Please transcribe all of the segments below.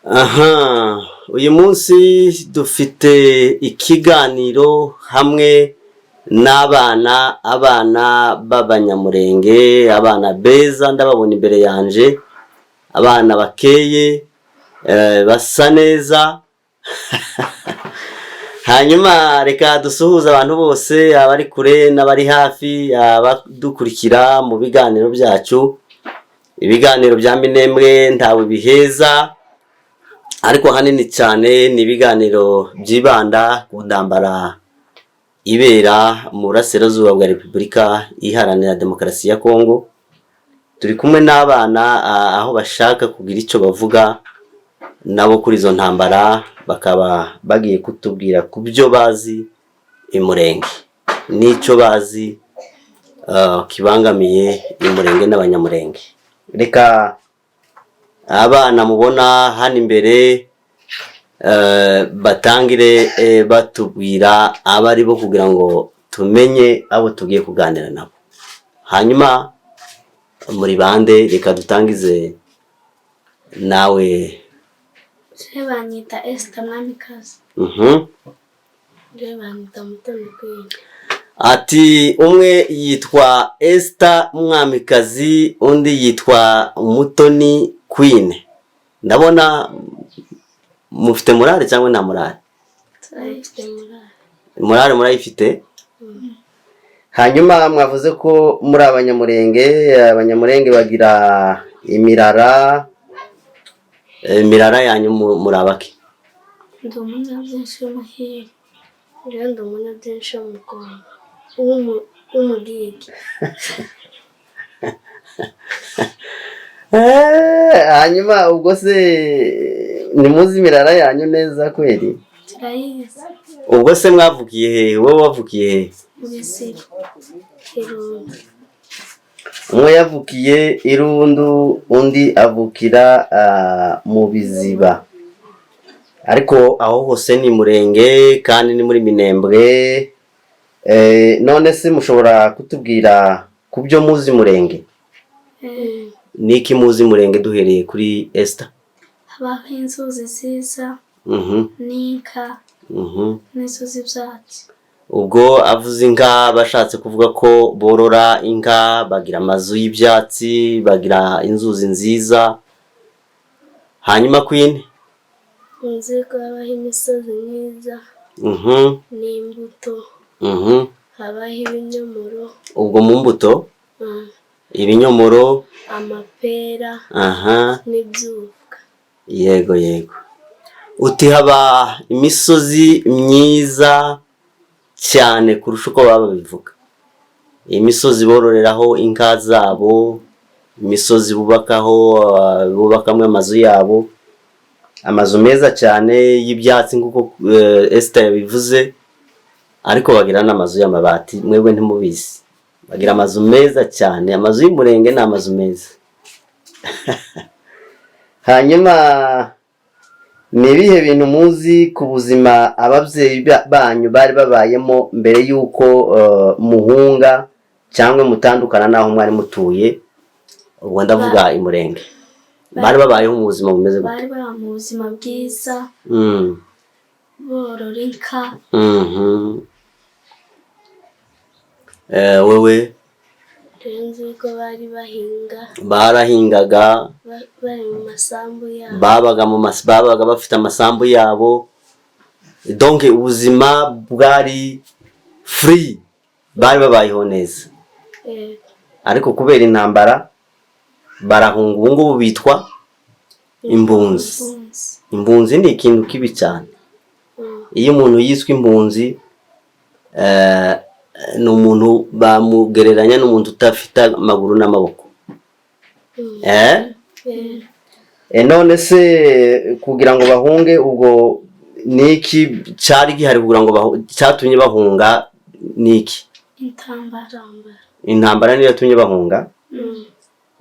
Aha, uyu munsi dufite ikiganiro hamwe abana b'abanyamurenge, abana beza ndababona imbere yanje, abana bakeye, basa neza. Hanyuma reka dusuhuza abantu bose, abari kure n'abari hafi, abadukurikira mu biganiro byacu. Ibiganiro bya Minembwe ntawe biheza, ariko hanini cyane ni ibiganiro byibanda ku ntambara ibera mu burasirazuba bwa Repubulika Iharanira Demokarasi ya Kongo. Turi kumwe n'abana aho bashaka kugira icyo bavuga nabo kuri izo ntambara, bakaba bagiye kutubwira ku byo bazi imurenge n'icyo bazi kibangamiye imurenge n'abanyamurenge. Reka abana mubona hano imbere batangire batubwira abari bo kugira ngo tumenye abo tugiye kuganira nabo. Hanyuma muri bande, reka dutangize nawe. Banyita Esther Mwamikazi. Banyita Mutoni Queen. Ati umwe yitwa Esther Mwamikazi, undi yitwa Mutoni Queen. Ndabona mufite morale cyangwa nta morale? Turayifite morale. Morale murayifite? Hanyuma mwavuze ko muri abanyamurenge bagira imirara. Imirara yanyu murabaki? Ndi umunyabyinshi w'umuhire. Rero ndi umunyabyinshi w'umugongo. W'umugigi. Hanyuma ubwo se nimuzi imirara yanyu neza kweli? Turayizi. Ubwo se mwavukiye he? Wowe wavukiye he? Misiri. Irundu. Umwe yavukiye Irundu, undi avukira mu Biziba. Ariko aho hose ni murenge kandi ni muri Minembwe. None se mushobora kutubwira ku byo muzi murenge? Niki muzi murenge duhereye kuri Esther? Habaho inzuzi nziza, n'inka, n'inzuzi ibyatsi. Ubwo avuze inka bashatse kuvuga ko borora inka, bagira amazu y'ibyatsi, bagira inzuzi nziza. Hanyuma Queen? Nzi ko habaho imisozi myiza, n'imbuto, habaho ibinyomoro. Ubwo mu mbuto? Ibinyomoro, amapera, n'ibyuka. Yego. Uti haba imisozi myiza cyane kurusha uko baba bivuga. Imisozi bororeraho inka zabo, imisozi bubakamwe amazu yabo, amazu meza cyane y'ibyatsi nk'uko Esther yabivuze. Ariko bagira n'amazu y'amabati, mwebwe ntimubizi. Bagira amazu meza cyane, amazu y'umurenge ni amazu meza. Hanyuma ni ibihe bintu muzi ku buzima ababyeyi banyu bari babayemo mbere y'uko muhunga cyangwa mutandukana n'aho mwari mutuye? Ubwo ndavuga imurenge. Bari babayeho mu buzima bumeze gute? Bari babayeho mu buzima bwiza, borora inka. Wewe? Nzi ko bari bahinga. Barahingaga. Bari mu masambu yabo. Babaga bafite amasambu yabo. Donc ubuzima bwari free. Bari babayeho neza. Ariko kubera intambara barahunga. Ubu ngubu bitwa imbunzi. Imbunzi ni ikintu kibi cyane. Iyo umuntu yiswe imbunzi, ni umuntu bamugereranya n'umuntu utafite amaguru n'amaboko. None se kugira ngo bahunge, ubwo niki cyari gihari kugira ngo cyatumye bahunga? Niki? Intambara niyo yatumye bahunga.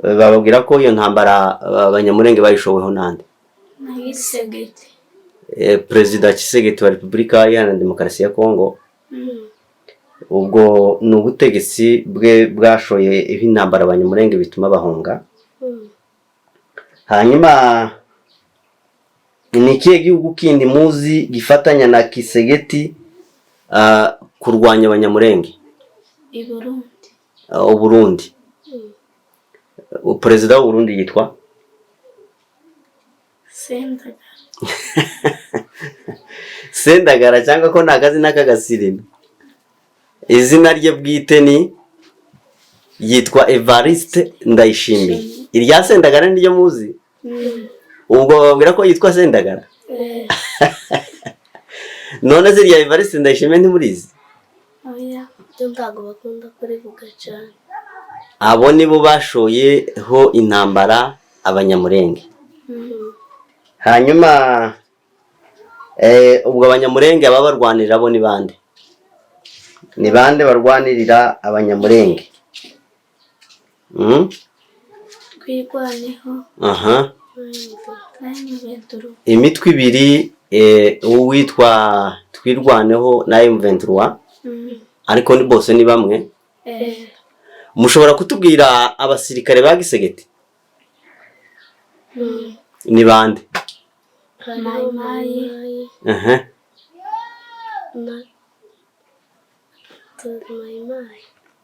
Bababwira ko iyo ntambara abanyamurenge bayishoweho nande? Kisegeti. Perezida Kisegeti wa Repubulika Iharanira Demokarasi ya Kongo. Ubwo ni ubutegetsi bwe bwashoye intambara abanyamurenge bituma bahunga. Hanyuma ni ikihe gihugu kindi muzi gifatanya na Kisegeti kurwanya abanyamurenge? i Burundi. Uburundi. Perezida w'u Burundi yitwa Sendagara. Sendagara cyangwa ko nta kazina k'agasirino? Izina rye bwite ni yitwa Evariste Ndayishimiye. Irya Sendagara niryo muzi? Ubwo babwira ko yitwa Sendagara? None ziriya Evariste Ndayishimiye ntimurizi? Oya, byo ntabwo bakunda kurivuga cyane. Abo nibo bashoyeho intambara abanyamurenge. Hanyuma ubwo abanyamurenge aba barwanirira bo ni bande? Ni bande barwanirira abanyamurenge? Twirwaneho. Aha. M23. Imitwe ibiri, uwitwa Twirwaneho na M23, ariko ni bose ni bamwe. Mushobora kutubwira abasirikare ba Gisegeti? Ni bande? Mayimayi. Aha.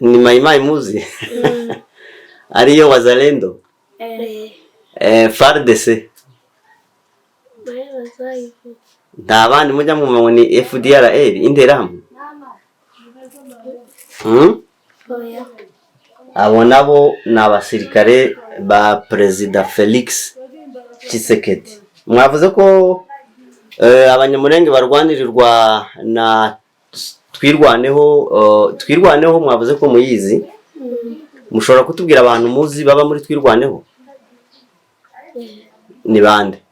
Ni Mayimayi muzi? Ariyo Wazalendo? FARDC? Nta bandi mujya mu ni FDLR Interahamwe? Oya. Abo nabo ni abasirikare ba Perezida Felix Tshisekedi. Mwavuze ko abanyamurenge barwanirirwa na Twirwaneho mwavuze ko muyizi. Mushobora kutubwira abantu muzi baba muri Twirwaneho? Ni bande?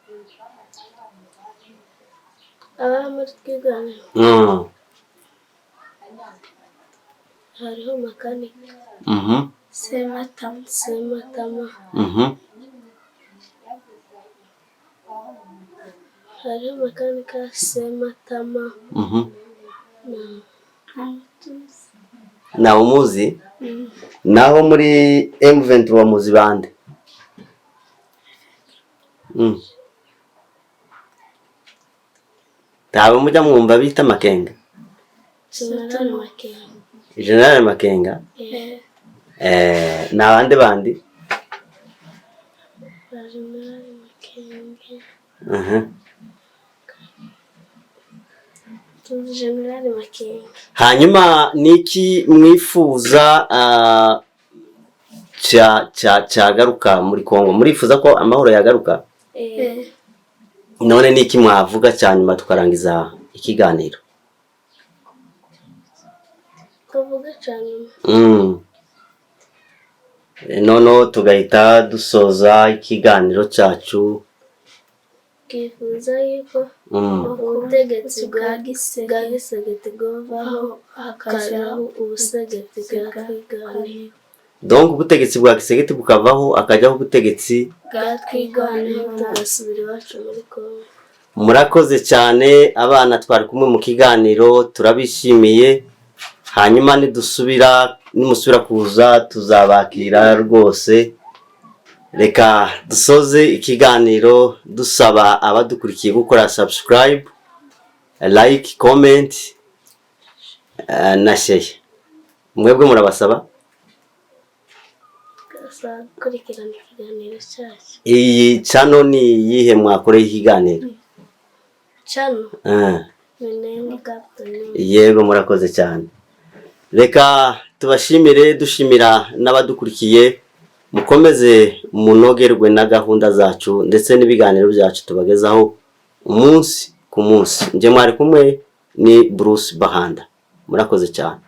Aba muri Twirwaneho. Hariho makanika. Sematama. Hariho makanika Sematama. Nawe umuzi? Naho muri M23 muzi bande? Ntabwo mujya mwumva bita Makenga? General Makenga? Na bande bandi? General Makenga. General Makenga. Hanyuma niki mwifuza cyagaruka muri Kongo? Murifuza ko amahoro yagaruka? None niki mwavuga cyanyuma tukarangiza ikiganiro? Kuvuga cyane. Nono tugahita dusoza ikiganiro cyacu. Twifuza yuko ubutegetsi bwa Gisegeti bwavaho hakajaho ubutegetsi bwa Twirwaneho. Donc ubutegetsi bwa Gisegeti bukavaho akajyaho ubutegetsi bwa Twirwaneho tugasubira iwacu muri Kongo. Murakoze cyane abana twari kumwe mu kiganiro, turabishimiye. Hanyuma nimusubira kuza tuzabakira rwose. Reka dusoze ikiganiro dusaba abadukurikiye gukora subscribe, like, comment na share. Mwebwe murabasaba kurikirana ikiganiro cyacu. Iyi channel ni yihe mwakoreye ikiganiro? Channel Minembwe Captain. Yego murakoze cyane. Reka tubashimire, dushimira n'abadukurikiye. Mukomeze munogerwe na gahunda zacu ndetse n'ibiganiro byacu tubagezaho umunsi ku munsi. Nje mwari kumwe ni Bruce Bahanda. Murakoze cyane.